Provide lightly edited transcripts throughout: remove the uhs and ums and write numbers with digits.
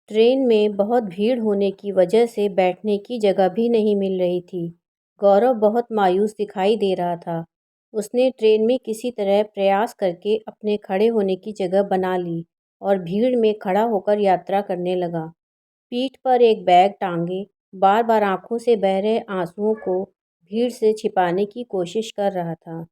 Train में बहुत भीड़ होने की वजह से बैठने की जगह भी नहीं मिल रही थी। गौरव बहुत मायूस दिखाई दे रहा था। उसने ट्रेन में किसी तरह प्रयास करके अपने खड़े होने की जगह बना ली और भीड़ में खड़ा होकर यात्रा करने लगा। पीठ पर एक बैग टांगे, बार बार आंखों से बह रहे आंसुओं को भीड़ से छिपाने की कोशिश कर रहा था।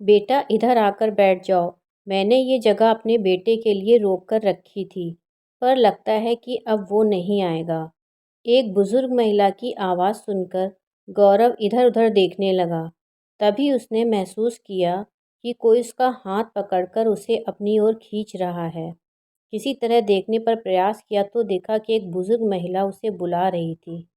बेटा, इधर आकर बैठ जाओ। मैंने ये जगह अपने बेटे के लिए रोक कर रखी थी, पर लगता है कि अब वो नहीं आएगा। एक बुजुर्ग महिला की आवाज़ सुनकर गौरव इधर-उधर देखने लगा। तभी उसने महसूस किया कि कोई उसका हाथ पकड़कर उसे अपनी ओर खींच रहा है। किसी तरह देखने पर प्रयास किया तो देखा कि एक बुजुर्ग महिला उसे बुला रही थी।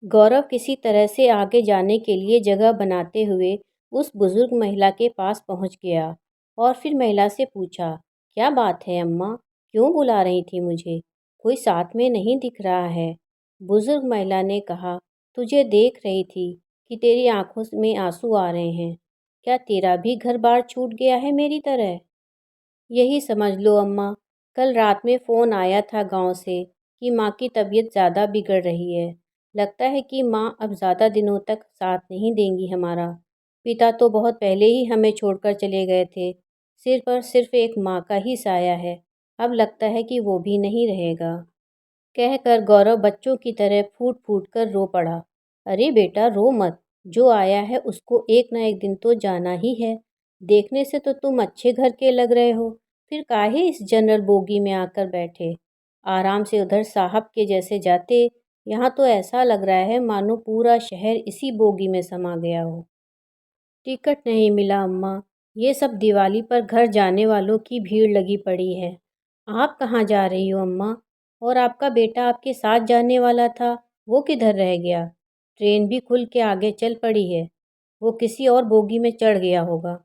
गौरव किसी तरह से आगे जाने के लिए जगह बनाते हुए उस बुजुर्ग महिला के पास पहुंच गया और फिर महिला से पूछा, क्या बात है अम्मा? क्यों बुला रही थी मुझे? कोई साथ में नहीं दिख रहा है। बुजुर्ग महिला ने कहा, तुझे देख रही थी कि तेरी आंखों में आंसू आ रहे हैं। क्या तेरा भी घर बार छूट गया है मेरी तरह? यही समझ लो अम्मा, कल रात में फ़ोन आया था गांव से कि माँ की तबीयत ज़्यादा बिगड़ रही है। लगता है कि माँ अब ज़्यादा दिनों तक साथ नहीं देंगी हमारा। पिता तो बहुत पहले ही हमें छोड़कर चले गए थे। सिर पर सिर्फ एक माँ का ही साया है। अब लगता है कि वो भी नहीं रहेगा। कहकर गौरव बच्चों की तरह फूट फूट कर रो पड़ा। अरे बेटा, रो मत। जो आया है उसको एक ना एक दिन तो जाना ही है। देखने से तो तुम अच्छे घर के लग रहे हो, फिर काहे इस जनरल बोगी में आकर बैठे? आराम से उधर साहब के जैसे जाते। यहाँ तो ऐसा लग रहा है मानो पूरा शहर इसी बोगी में समा गया हो। टिकट नहीं मिला अम्मा। ये सब दिवाली पर घर जाने वालों की भीड़ लगी पड़ी है। आप कहाँ जा रही हो अम्मा? और आपका बेटा आपके साथ जाने वाला था, वो किधर रह गया? ट्रेन भी खुल के आगे चल पड़ी है। वो किसी और बोगी में चढ़ गया होगा।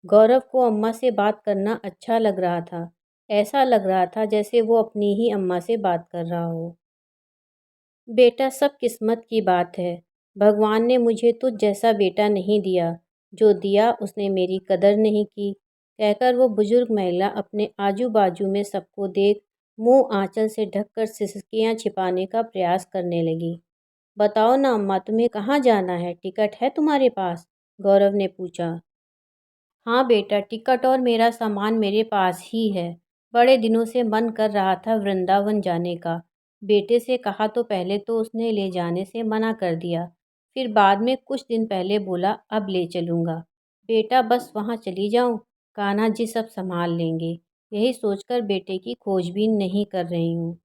गौरव को अम्मा से बात करना अच्छा लग रहा था। ऐसा लग रहा था जैसे वो अपनी ही अम्मा से बात कर रहा हो। बेटा, सब किस्मत की बात है। भगवान ने मुझे तुझ जैसा बेटा नहीं दिया। जो दिया उसने मेरी कदर नहीं की। कहकर वो बुजुर्ग महिला अपने आजू बाजू में सबको देख मुंह आंचल से ढककर सिसकियां छिपाने का प्रयास करने लगी। बताओ ना अम्मा, तुम्हें कहाँ जाना है? टिकट है तुम्हारे पास? गौरव ने पूछा। हाँ बेटा, टिकट और मेरा सामान मेरे पास ही है। बड़े दिनों से मन कर रहा था वृंदावन जाने का। बेटे से कहा तो पहले तो उसने ले जाने से मना कर दिया। फिर बाद में कुछ दिन पहले बोला अब ले चलूँगा। बेटा, बस वहाँ चली जाऊँ, कान्हा जी सब संभाल लेंगे। यही सोचकर बेटे की खोजबीन नहीं कर रही हूँ।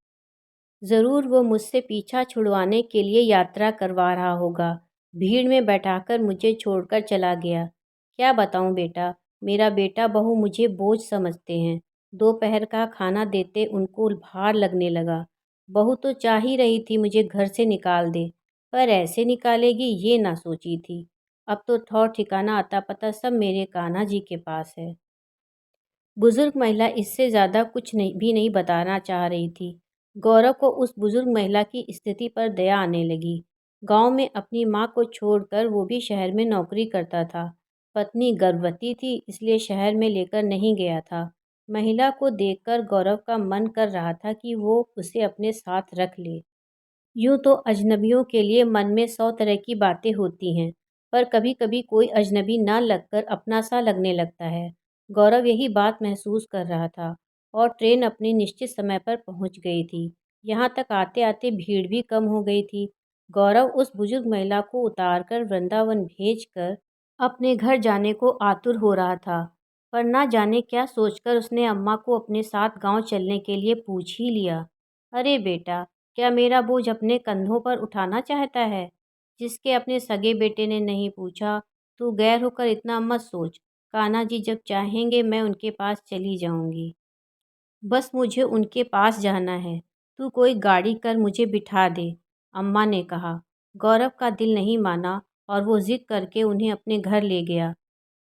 ज़रूर वो मुझसे पीछा छुड़वाने के लिए यात्रा करवा रहा होगा। भीड़ में बैठाकर मुझे छोड़कर चला गया। क्या बताऊँ बेटा, मेरा बेटा बहू मुझे बोझ समझते हैं। दोपहर का खाना देते उनको भार लगने लगा। बहू तो चाह ही रही थी मुझे घर से निकाल दे, पर ऐसे निकालेगी ये ना सोची थी। अब तो ठौर ठिकाना अता पता सब मेरे कान्हा जी के पास है। बुजुर्ग महिला इससे ज़्यादा कुछ नहीं बताना चाह रही थी। गौरव को उस बुजुर्ग महिला की स्थिति पर दया आने लगी। गांव में अपनी मां को छोड़कर वो भी शहर में नौकरी करता था। पत्नी गर्भवती थी, इसलिए शहर में लेकर नहीं गया था। महिला को देखकर गौरव का मन कर रहा था कि वो उसे अपने साथ रख ले। यूँ तो अजनबियों के लिए मन में 100 तरह की बातें होती हैं, पर कभी-कभी कोई अजनबी ना लगकर अपना-सा लगने लगता है। गौरव यही बात महसूस कर रहा था और ट्रेन अपने निश्चित समय पर पहुंच गई थी। यहाँ तक आते-आते भीड़ भी कम हो गई थी। गौरव उस बुजुर्ग महिला को उतारकर वृंदावन भेजकर अपने घर जाने को आतुर हो रहा था, पर ना जाने क्या सोचकर उसने अम्मा को अपने साथ गाँव चलने के लिए पूछ ही लिया। अरे बेटा, क्या मेरा बोझ अपने कंधों पर उठाना चाहता है? जिसके अपने सगे बेटे ने नहीं पूछा, तू गैर होकर इतना मत सोच। कान्हा जी जब चाहेंगे मैं उनके पास चली जाऊंगी। बस मुझे उनके पास जाना है। तू कोई गाड़ी कर मुझे बिठा दे, अम्मा ने कहा। गौरव का दिल नहीं माना और वो जिद करके उन्हें अपने घर ले गया।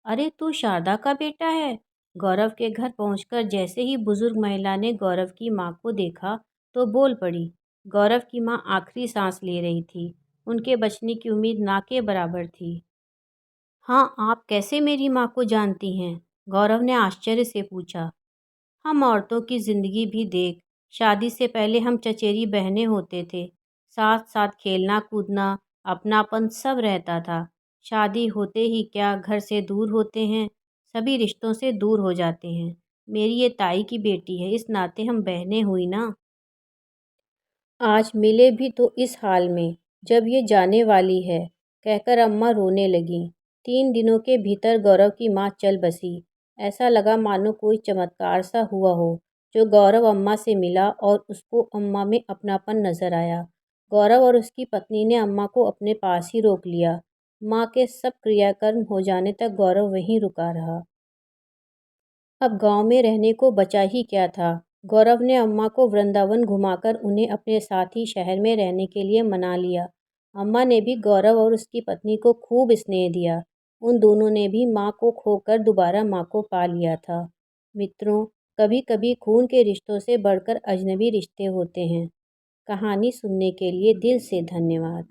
अरे तू शारदा का बेटा है? गौरव के घर पहुंचकर जैसे ही बुजुर्ग महिला ने गौरव की माँ को देखा तो बोल पड़ी। गौरव की माँ आखिरी सांस ले रही थी। उनके बचने की उम्मीद ना के बराबर थी। हाँ, आप कैसे मेरी माँ को जानती हैं? गौरव ने आश्चर्य से पूछा। हम औरतों की जिंदगी भी देख, शादी से पहले हम चचेरी बहनें होते थे। साथ साथ खेलना कूदना, अपनापन सब रहता था। शादी होते ही क्या घर से दूर होते हैं, सभी रिश्तों से दूर हो जाते हैं। मेरी ये ताई की बेटी है, इस नाते हम बहनें हुई ना। आज मिले भी तो इस हाल में, जब ये जाने वाली है, कहकर अम्मा रोने लगीं। 3 दिनों के भीतर गौरव की माँ चल बसी। ऐसा लगा मानो कोई चमत्कार सा हुआ हो, जो गौरव अम्मा से मिला और उसको अम्मा में अपनापन नजर आया। गौरव और उसकी पत्नी ने अम्मा को अपने पास ही रोक लिया। माँ के सब क्रियाकर्म हो जाने तक गौरव वहीं रुका रहा। अब गांव में रहने को बचा ही क्या था। गौरव ने अम्मा को वृंदावन घुमाकर उन्हें अपने साथ ही शहर में रहने के लिए मना लिया। अम्मा ने भी गौरव और उसकी पत्नी को खूब स्नेह दिया। उन दोनों ने भी माँ को खोकर दोबारा माँ को पा लिया था। मित्रों, कभी कभी खून के रिश्तों से बढ़कर अजनबी रिश्ते होते हैं। कहानी सुनने के लिए दिल से धन्यवाद।